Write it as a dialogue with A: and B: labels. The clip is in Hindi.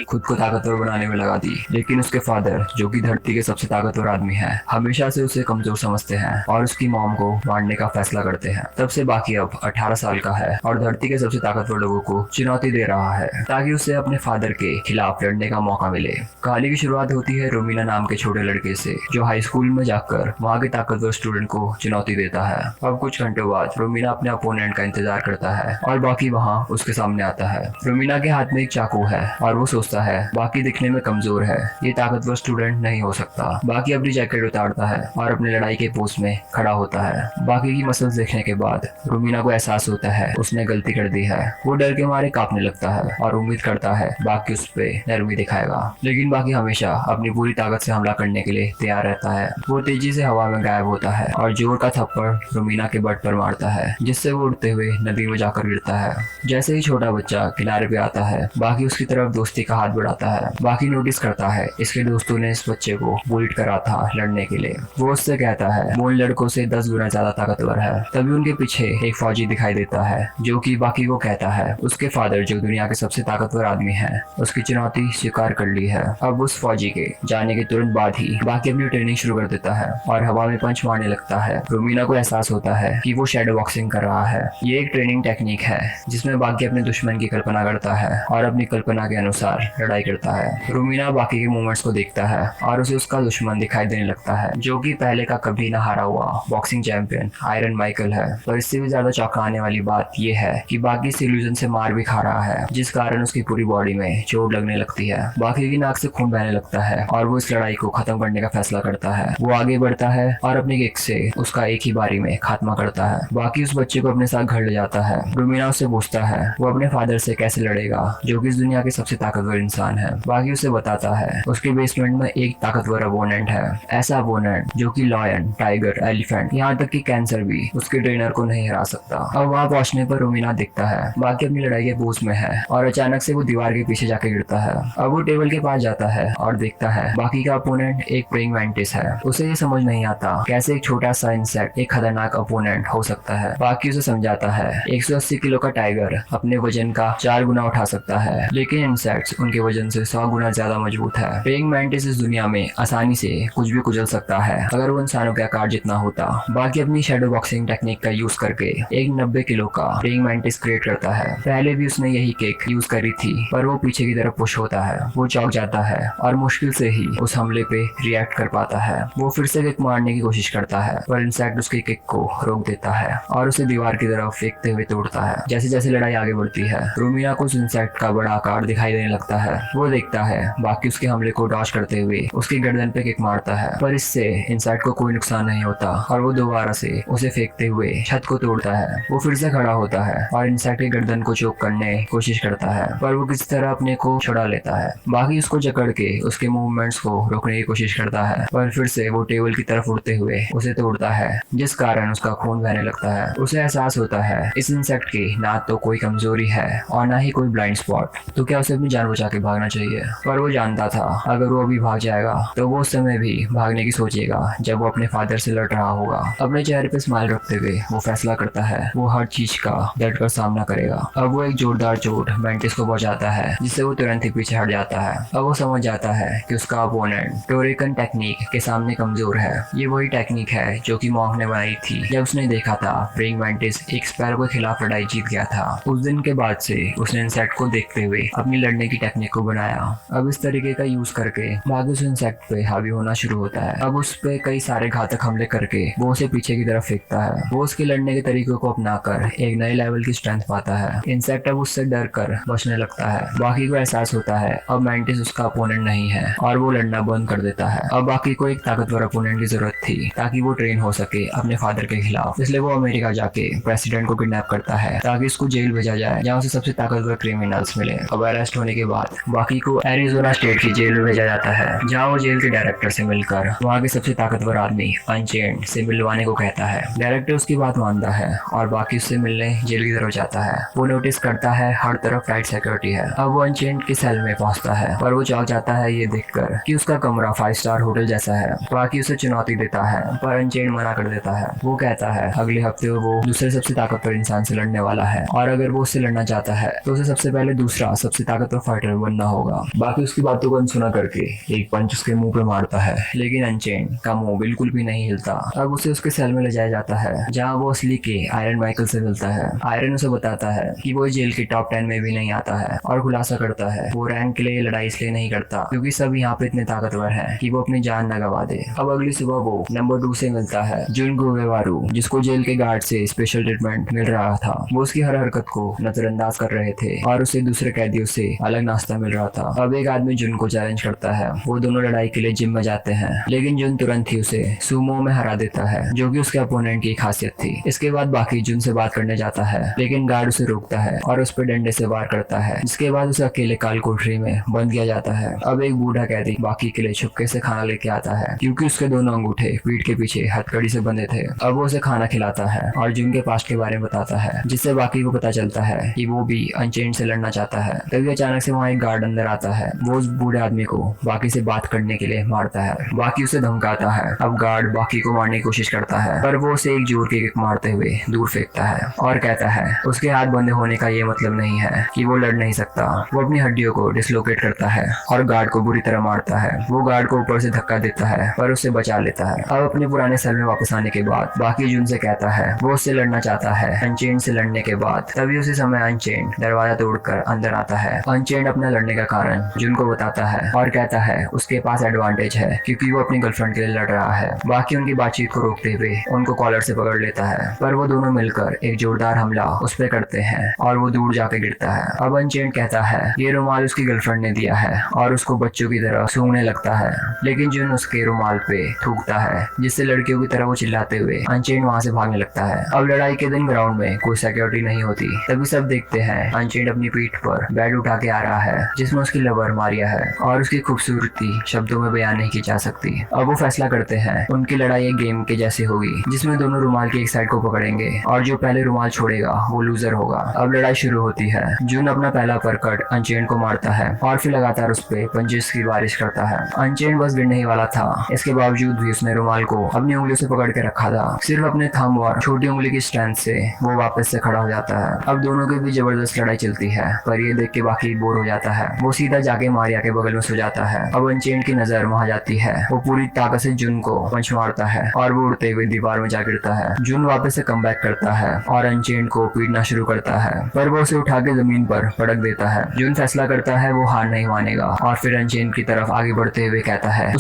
A: खुद को ताकतवर बनाने में लगा दी। लेकिन उसके फादर, जो कि धरती के सबसे ताकतवर आदमी है, हमेशा से उसे कमजोर समझते हैं और उसकी मॉम को मारने का फैसला करते हैं। तब से बाकी अब 18 साल का है और धरती के सबसे ताकतवर लोगों को चुनौती दे रहा है ताकि उसे अपने फादर के खिलाफ लड़ने का मौका मिले। कहानी की शुरुआत होती है रोमिना नाम के छोटे लड़के से, जो हाई स्कूल में जाकर वहाँ के ताकतवर स्टूडेंट को चुनौती देता है। अब कुछ घंटों बाद रोमिना अपने अपोनेंट का इंतजार करता है और बाकी वहाँ उसके सामने आता है। रोमिना के हाथ में एक चाकू है और वो सोचता है बाकी दिखने में कमजोर है, ये ताकतवर स्टूडेंट नहीं हो सकता। बाकी अपनी जैकेट उतारता है और अपनी लड़ाई के पोस्ट में खड़ा होता है। बाकी की मसल्स देखने के बाद रोमिना को एहसास होता है उसने गलती कर दी है। वो डर के मारे कांपने लगता है और उम्मीद करता है बाकी उस पे नरमी दिखाएगा, लेकिन बाकी हमेशा अपनी पूरी ताकत से हमला करने के लिए तैयार रहता है। वो तेजी से हवा में गायब होता है और जोर का थप्पड़ रोमिना के बट पर मारता है, जिससे वो उड़ते हुए नदी में जाकर गिरता है। जैसे ही छोटा बच्चा किनारे पे आता है, बाकी उसकी तरफ दोस्ती का हाथ बढ़ाता है। बाकी नोटिस करता है इसके दोस्तों ने इस बच्चे को बुलेट करा था लड़ने के लिए। वो उससे कहता है वो उन लड़कों से 10 गुना ज्यादा ताकतवर है। तभी उनके पीछे एक फौजी दिखाई देता है, जो कि बाकी को कहता है उसके फादर, जो दुनिया के सबसे ताकतवर आदमी है, उसकी चुनौती स्वीकार कर ली है। अब उस फौजी के जाने के तुरंत बाद ही बाकी अपनी ट्रेनिंग शुरू कर देता है और हवा में पंच मारने लगता है। रोमिना को एहसास होता है कि वो शैडो बॉक्सिंग कर रहा है। ये एक ट्रेनिंग टेक्निक है जिसमें बाकी अपने दुश्मन की कल्पना करता है और अपनी कल्पना के अनुसार लड़ाई करता है। रोमिना बाकी के मूवमेंट्स को देखता है और उसे उसका दुश्मन दिखाई देने लगता है, जो कि पहले का कभी ना हारा हुआ बॉक्सिंग चैंपियन आयरन माइकल है। पर इससे भी ज्यादा चौंकाने वाली बात यह है कि बाकी इस इल्यूजन से मार भी खा रहा है, जिस कारण उसकी पूरी बॉडी में चोट लगने लगती है। बाकी की नाक से खून बहने लगता है और वो इस लड़ाई को खत्म करने का फैसला करता है। वो आगे बढ़ता है और अपने किक से उसका एक ही बारी में खात्मा करता है। बाकी उस बच्चे को अपने साथ घर ले जाता है। रोमिना उससे पूछता है वो अपने फादर से कैसे लड़ेगा, जो कि इस दुनिया के सबसे ताकतवर इंसान है। बाकी उसे बताता है उसके बेसमेंट में एक ताकतवर अपोनेंट है, ऐसा अपोनेंट जो कि लॉयन, टाइगर, एलिफेंट, यहाँ तक कि कैंसर भी उसके ट्रेनर को नहीं हरा सकता। अब वहाँ पहुंचने पर रोमिना दिखता है बाकी अपनी लड़ाई के पोस्ट में है और अचानक से वो दीवार के पीछे जाके गिरता है। अब वो टेबल के पास जाता है और देखता है बाकी का अपोनेंट एक प्रेइंग मैंटिस है। उसे ये समझ नहीं आता कैसे एक छोटा सा इंसेक्ट एक खतरनाक अपोनेंट हो सकता है। बाकी उसे समझाता है 180 किलो का टाइगर अपने वजन का 4 गुना उठा सकता है, लेकिन इंसेक्ट्स उनके वजन से 100 गुना ज्यादा मजबूत है। प्रेइंग मैंटिस इस दुनिया में आसानी से कुछ भी कुचल सकता है अगर वो इंसानों के आकार जितना होता। बाकी अपनी शैडो बॉक्सिंग टेक्निक का यूज करके एक 90 किलो का प्रेइंग मैंटिस क्रिएट करता है। पहले भी उसने यही किक यूज करी थी, पर वो पीछे की तरफ पुश होता है। वो चौंक जाता है और मुश्किल से ही उस हमले पे रिएक्ट कर पाता है। वो फिर से किक मारने की कोशिश करता है, पर इंसेक्ट उसकी किक को रोक देता है और उसे दीवार की तरफ फेंकते हुए तोड़ता है। जैसे जैसे लड़ाई आगे बढ़ती है, रोमिना को उस इंसेक्ट का बड़ा आकार दिखाई देने लगता है। वो देखता है बाकी उसके हमले को डॉज करते हुए उसकी गर्दन पे किक मारता है, पर इससे इंसेक्ट को कोई नुकसान नहीं होता और वो दोबारा से उसे फेंकते हुए छत को तोड़ता है। वो फिर से खड़ा होता है और इंसेक्ट की गर्दन को चोक करने की कोशिश करता है, पर वो किसी तरह अपने को छुड़ा लेता है। बाकी उसको जकड़ के उसके मूवमेंट्स को रोकने की कोशिश करता है, पर फिर से वो टेबल की तरफ उड़ते हुए उसे तोड़ता है, जिस कारण उसका खून बहने लगता है। उसे एहसास होता है इस इंसेक्ट की ना तो कोई कमजोरी है और ना ही कोई ब्लाइंड स्पॉट, तो क्या उसे अपनी जान बचा के भागना चाहिए। पर वो जानता था अगर वो अभी भाग जाएगा तो वो उस समय भी भागने की सोचेगा जब वो अपने फादर से लड़ रहा होगा। अपने चेहरे पे स्माइल रखते हुए वो फैसला करता है वो हर चीज का डट कर सामना करेगा। अब वो एक जोरदार चोट मैंटिस को पहुंचाता है, जिससे वो तुरंत ही पीछे हट जाता है। अब वो समझ जाता है कि उसका अपोनेंट टोरिकन टेक्निक के सामने कमजोर है। ये वही टेक्निक है जो कि मॉन्क ने बनाई थी जब उसने देखा था प्रेइंग मैंटिस एक स्पैरो के खिलाफ लड़ाई जीत गया था। उस दिन के बाद से उसने इंसेक्ट को देखते हुए अपनी लड़ने की टेक्निक को बनाया। अब इस तरीके का यूज करके बाकी उस इंसेक्ट पे हावी होना शुरू होता है। अब उस पे कई सारे घातक हमले करके वो उसे पीछे की तरफ फेंकता है। वो उसके लड़ने के तरीकों को अपनाकर एक नए लेवल की स्ट्रेंथ पाता है। इंसेक्ट अब उससे डर कर बचने लगता है। बाकी को एहसास होता है अब मैंटिस उसका अपोनेंट नहीं है और वो लड़ना बंद कर देता है। अब बाकी को एक ताकतवर अपोनेंट की जरूरत थी ताकि वो ट्रेन हो सके अपने फादर के खिलाफ, इसलिए वो अमेरिका जाके प्रेसिडेंट को किडनैप करता है ताकि उसको जेल भेजा जाए जहाँ उसे सबसे ताकतवर क्रिमिनल्स मिले। अब अरेस्ट होने के बाद बाकी को एरिजोना स्टेट की जेल में भेजा जाता है, जहाँ वो जेल के डायरेक्टर से मिलकर वहाँ के सबसे ताकतवर आदमी अनचेंड से मिलवाने को कहता है। डायरेक्टर उसकी बात मानता है और बाकी उससे मिलने जेल की तरफ जाता है। वो नोटिस करता है हर तरफ टाइट सिक्योरिटी है। अब वो अनचेंड के सेल में पहुंचता है, पर वो चौंक जाता है ये देखकर कि उसका कमरा 5 स्टार होटल जैसा है। बाकी उसे चुनौती देता है, पर अनचेंड मना कर देता है। वो कहता है अगले हफ्ते वो दूसरे सबसे ताकतवर इंसान से लड़ने वाला है और अगर वो उससे लड़ना चाहता है तो उसे सबसे पहले दूसरा सबसे ताकतवर फाइटर तरह बनना होगा। बाकी उसकी बातों को अनसुना करके एक पंच उसके मुंह पे मारता है, लेकिन अनचेन का मुंह बिल्कुल भी नहीं हिलता। अब उसे उसके सेल में ले जाया जाता है, जहाँ वो असली के आयरन माइकल से मिलता है। आयरन उसे बताता है कि वो जेल के टॉप 10 में भी नहीं आता है, और खुलासा करता है वो रैंक के लिए लड़ाई इसलिए नहीं करता क्योंकि सब यहाँ पे इतने ताकतवर हैं कि वो अपनी जान न गवा दे। अब अगली सुबह वो नंबर 2 से मिलता है, जुन गुवेवारू, जिसको जेल के गार्ड से स्पेशल ट्रीटमेंट मिल रहा था। वो उसकी हर हरकत को नजरअंदाज कर रहे थे और उसे दूसरे कैदियों से अलग नाश्ता मिल रहा था। अब एक आदमी जुन को चैलेंज करता है, वो दोनों लड़ाई के लिए जिम में जाते हैं, लेकिन जुन तुरंत ही उसे सुमो में हरा देता है, जो कि उसके अपोनेंट की खासियत थी। इसके बाद बाकी जुन से बात करने जाता है, लेकिन गार्ड उसे रोकता है और उस पर डंडे से वार करता है, जिसके बाद उसे अकेले काल कोठरी में बंद किया जाता है। अब एक बूढ़ा कैदी बाकी के लिए छुपके से खाना लेके आता है, क्योंकि उसके दोनों अंगूठे पीठ के पीछे हथकड़ी से बंधे थे। अब वो उसे खाना खिलाता है और जुन के पास्ट के बारे में बताता है, जिससे बाकी को पता चलता है कि वो भी अनचेन से लड़ना चाहता है। तभी अचानक से वहाँ एक गार्ड अंदर आता है, वो उस बूढ़े आदमी को बाकी से बात करने के लिए मारता है। बाकी उसे धमकाता है। अब गार्ड बाकी को मारने की कोशिश करता है, पर वो उसे एक जोर की किक मारते हुए दूर फेंकता है और कहता है उसके हाथ बंधे होने का ये मतलब नहीं है कि वो लड़ नहीं सकता। वो अपनी हड्डियों को डिसलोकेट करता है और गार्ड को बुरी तरह मारता है। वो गार्ड को ऊपर से धक्का देता है, पर उसे बचा लेता है। अब अपने पुराने सेल में वापस आने के बाद बाकी जुन से कहता है वो उससे लड़ना चाहता है अनचेन से लड़ने के बाद। तभी उसी समय अनचेन दरवाजा तोड़कर अंदर आता है। अनचेन अपना लड़ने का कारण जुन को बताता है और कहता है उसके पास एडवांटेज है क्योंकि वो अपनी गर्लफ्रेंड के लिए लड़ रहा है। बाकी उनकी बातचीत को रोकते हुए उनको कॉलर से पकड़ लेता है, पर वो दोनों मिलकर एक जोरदार हमला उस पर करते हैं और वो दूर जाके गिरता है। अब अनचेन कहता है ये रुमाल उसकी गर्लफ्रेंड ने दिया है और उसको बच्चों की तरह सूंघने लगता है, लेकिन जुन उसके रुमाल पे थूकता है, जिससे लड़कियों की तरह वो चिल्लाते हुए अनचेन वहां से भागने लगता है। अब लड़ाई के दिन ग्राउंड में कोई सिक्योरिटी नहीं होती, तभी सब देखते हैं अनचेन अपनी पीठ पर बेड उठा के आ रहा है, जिसमें उसकी लवर मारिया है और उसकी खूबसूरती शब्दों में बयान नहीं की जा सकती। अब वो फैसला करते हैं उनकी लड़ाई एक गेम के जैसी होगी, जिसमें दोनों रुमाल की एक साइड को पकड़ेंगे और जो पहले रुमाल छोड़ेगा वो लूजर होगा। अब लड़ाई शुरू होती है। जुन अपना पहला परकट अनचेन को मारता है और फिर लगातार उस पे पंचेस की बारिश करता है। अनचेन बस गिरने ही वाला था, इसके बावजूद भी उसने रुमाल को अपनी उंगलियों से पकड़ के रखा था। सिर्फ अपने थंब और छोटी उंगली की स्ट्रेंथ से वो वापस से खड़ा हो जाता है। अब दोनों के बीच जबरदस्त लड़ाई चलती है, पर ये देख के बाकी बोर हो जाता है। वो सीधा जाके मारिया के बगल में सो जाता है। अब अनचेन की नजर वहां जाती है, वो पूरी ताकत से जुन को पंच मारता है और वो उड़ते हुए दीवार में जा गिरता है। जुन वापस से कमबैक करता है और अनचेन को पीटना शुरू करता है, पर वो उसे उठा के जमीन पर पटक देता है। जुन फैसला करता है वो हार नहीं मानेगा और फिर अनचेन की तरफ आगे बढ़ते हुए कहता है